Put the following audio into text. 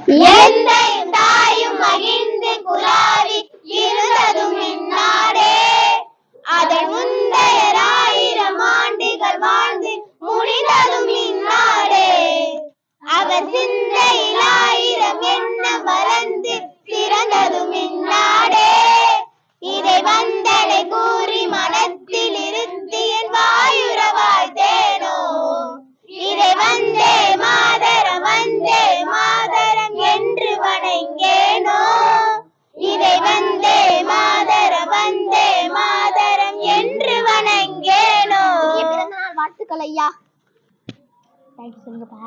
எந்தையும் தாயும் மகிழ்ந்து குலாவி இருந்ததும் இந்நாடே. அதை முந்தைய 1000 ஆண்டுகள் வாழ்ந்து முடிந்ததும் இந்நாடே. அவர் சிந்தையில் 1000 எண்ணம் வளர்ந்து சிறந்ததும் இந்நாடே. இதை வந்தனை கூறி மனத்தில் இருத்தி என் வாயுறவாய் தேனோ. இதை வந்தே மாதரம் என்று வணங்கேனோ. இதை வந்தே மாதரம் என்று வணங்கேனோ. வாழ்த்துக்கள் ஐயா. தேங்க்ஸ் சொல்லுங்கப்பா.